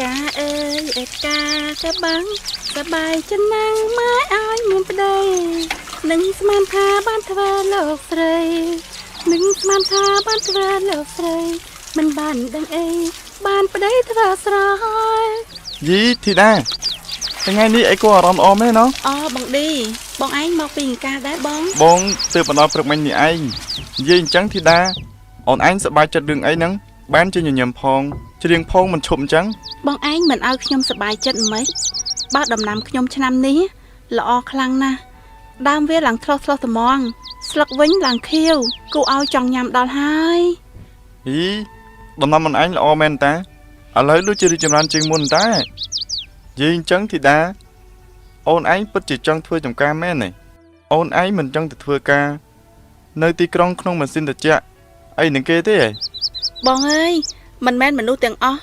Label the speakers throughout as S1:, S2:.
S1: កាអើយអេកាកាបាំងសបាយចំណាំងម៉ែឲ្យមានប្តីនឹងស្មានថាបានធ្វើលោកស្រីនឹងស្មានថាបានធ្វើលោកស្រីមិនបានដឹងអីបានប្តីធ្វើស្រយ
S2: យីធីតាថ្ងៃនេះអីក៏អារម្មណ៍អមទេណោះ
S1: អូបងឌីបងឯងមកពីការដែរ
S2: បងទើបបណ្ដោះព្រឹកមិញនេះឯងនិយាយអញ្ចឹងធីតាអូនឯងសប្បាយចិត្តរឿងអីហ្នឹងបានជាញញឹមផងច្រៀងផងមិនឈប់អញ្ចឹង
S1: បងឯងមិនឲ្យខ្ញុំសប្បាយចិត្តហ្មងបើដំណាំខ្ញុំឆ្នាំនេះល្អខ្លាំងណាស់ដើមវាឡើងធ្លុះថ្មងស្លឹកវិញឡើងខៀវគូឲ្យចង់ញ៉ាំដល់ហើយ
S2: ហីដំណាំអូនឯងល្អមែនតាឥឡូវដូចជារីកចម្រើនជាងមុនតានិយាយអញ្ចឹងធីតាអូនឯងពិតជាចង់ធ្វើចំការមែនទេអូនឯងមិនចង់ទៅធ្វើការនៅទីក្រុងក្នុងម៉ាស៊ីនត្រជាក់អីនឹងគេទេ
S1: បងអើយមិនមែនមនុស្សទាំងអស់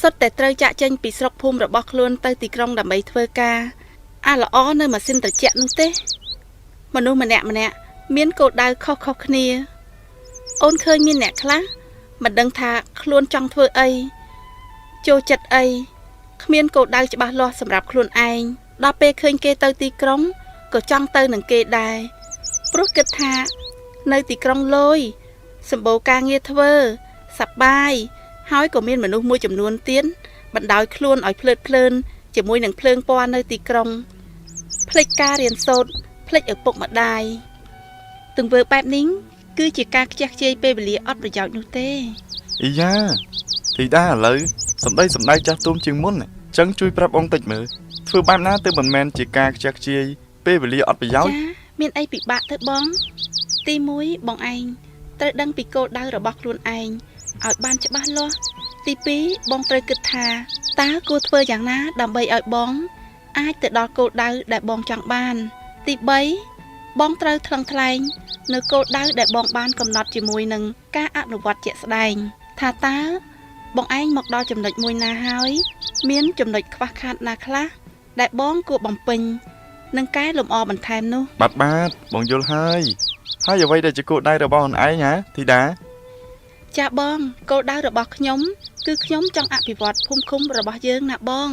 S1: សុទ្ធតែត្រូវចាក់ចេញពីស្រុកភូមិរបស់ខ្លួនទៅទីក្រុងដើម្បីធ្វើការអាល្អនៅម៉ាស៊ីនត្រជាក់នោះទេមនុស្សម្នាក់មានគោលដៅខុសៗគ្នាអូនឃើញមានអ្នកខ្លះមិនដឹងថាខ្លួនចង់ធ្វើអីចូលចិត្តអីគ្មានគោលដៅច្បាស់លាស់សម្រាប់ខ្លួនឯងដល់ពេលឃើញគេទៅទីក្រុងក៏ចង់ទៅនឹងគេដែរព្រោះគិតថានៅទីក្រុងលយសម្បូរការងារធ្វើសប្បាយហើយក៏មានមនុស្សមួយចំនួនទៀតបណ្ដោយខ្លួនឲ្យភ្លើតភ្លើនជាមួយនឹងភ្លើងពណ៌នៅទីក្រុងភ្លេចការរៀនសូត្រភ្លេចឪពុកម្ដាយទង្វើបែបនេះគឺជាការខ្ជះខ្ជាយពេលវេលាអត់ប្រយោជន៍នោះទេ
S2: អីយ៉ាធីតាឥឡូវសំដីចាស់ទុំជាងមុនចឹងជួយប្រាប់អងតិចមើលធ្វើបែបណាទៅមិនមែនជាការខ្ជះខ្ជាយពេលវេលាអត់ប្រយោជន៍
S1: ចាមានអីពិបាកទៅបងទី1បងឯងត្រូវដឹងពីគោលដៅរបស់ខ្លួនឯងឲ្យបានច្បាស់លាស់ទី2បងត្រូវគិតថាតើគួរធ្វើយ៉ាងណាដើម្បីឲ្យបងអាចទៅដល់គោលដៅដែលបងចង់បានទី3បងត្រូវថ្លឹងថ្លែងនៅគោលដៅដែលបងបានកំណត់ជាមួយនឹងការអនុវត្តជាក់ស្ដែងថាតើបងឯងមកដល់ចំណុចមួយណាហើយមានចំណុចខ្វះខាតណាខ្លះដែលបងគួរបំពេញនិងកែលម្អបន្ថែមនោះ
S2: បាទបងយល់ហើយអ្វីដែលជាគោលដៅរបស់អូនឯងហ៎ធីតា
S1: ចាបងគោលដៅរបស់ខ្ញុំគឺខ្ញុំចង់អភិវឌ្ឍភូមិឃុំរបស់យើងណាបង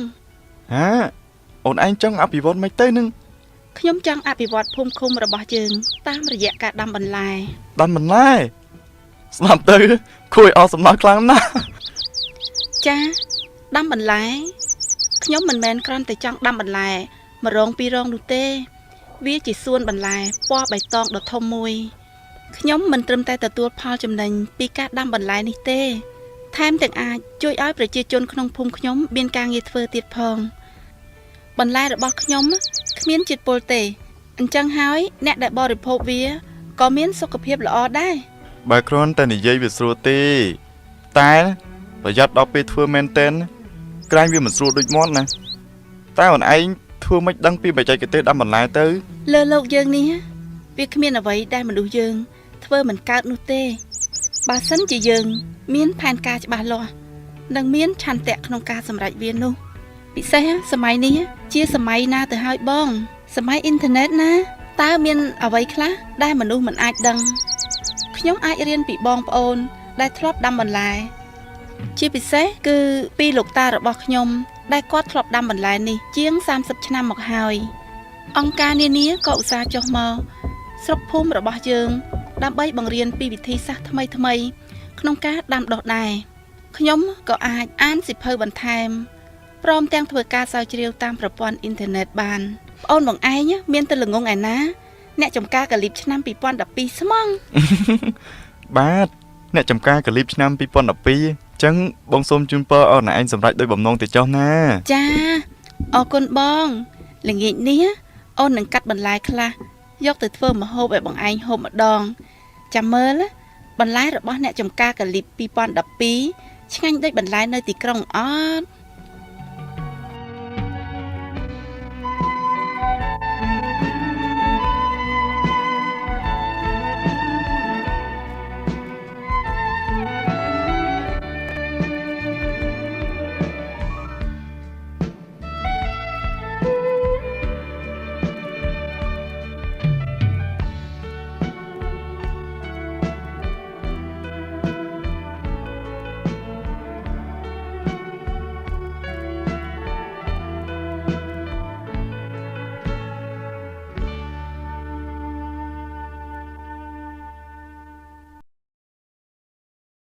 S2: ហាអូនឯងចង់អភិវឌ្ឍមិនទៅនឹង
S1: ខ្ញុំចង់អភិវឌ្ឍភូមិឃុំរបស់យើងតាមរយៈការដាំបន្លែ
S2: ស្ដាប់ទៅគួរឲ្យអស់សំណោះខ្លាំងណាស់
S1: ចាដាំបន្លែខ្ញុំមិនមែនគ្រាន់តែចង់ដាំបន្លែមួយរងពីររងនោះទេវាជាសួនបន្លែពណ៌បៃតងដ៏ធំមួយខ្ញុំមិនត្រឹមតែទទួលផលចំណេញពីការដាំបន្លែនេះទេថែមទាំងអាចជួយឲ្យប្រជាជនក្នុងភូមិខ្ញុំមានការងារធ្វើទៀតផងបន្លែរបស់ខ្ញុំគ្មានជាតិពុលទេអញ្ចឹងហើយអ្នកដែលបរិភោគវាក៏មានសុខភាពល្អដែរ
S2: បើគ្រាន់តែនិយាយវាស្រួលទេតែប្រយ័ត្នដល់ពេលធ្វើមែនទែនក្រែងវាមិនស្រួលដូចមាត់ណាតែអូនឯងធ្វើមិនដឹងពីបច្ចេកទេសដាំបន្លែទៅ
S1: លើលោកយើងនេះវាគ្មានអ្វីដែលមនុស្សយើងធ្វើមិនកើតនោះទេបើសិនជាយើងមានផែនការច្បាស់លាស់និងមានឆន្ទៈក្នុងការសម្រេចវានោះពិសេសសម័យនេះជាសម័យណាទៅហើយបងសម័យអ៊ីនធឺណិតណាតើមានអ្វីខ្លះដែលមនុស្សមិនអាចដឹងខ្ញុំអាចរៀនពីបងប្អូនដែលធ្លាប់ដាំបន្លែជាពិសេសគឺពីលោកតារបស់ខ្ញុំដែលគាត់ធ្លាប់ដាំបន្លែនេះជាង30ឆ្នាំមកហើយអង្គការនានាក៏ឧស្សាហ៍ចុះមកស្រុកភូមិរបស់យើងដើម្បីបង្រៀនពីវិធីសាស្ត្រថ្មីក្នុងការដាំដុះដែរខ្ញុំក៏អាចអានសៀវភៅបន្ថែមព្រមទាំងធ្វើការស្រាវជ្រាវតាមប្រព័ន្ធអ៊ីនធឺណិតបានប្អូនបងឯងមានទៅល្ងងឯណាអ្នកចំការកាលីបឆ្នាំ2012ស្មង
S2: បាទអ្នកចំការកាលីបឆ្នាំ2012ចឹងបងសូមជូនពរឲ្យអ្នកឯងសម្រេចដោយបំណងទៅចុះណា
S1: ចាអរគុណបងល្ងាចនេះអូននឹងកាត់បន្លែខ្លះយកទៅធ្វើម្ហូបឲ្យបងឯងហូបម្ដងចាំមើលបន្លែរបស់អ្នកចំការកាលីប2012ឆ្ងាញ់ដូចបន្លែនៅទីក្រុងអត់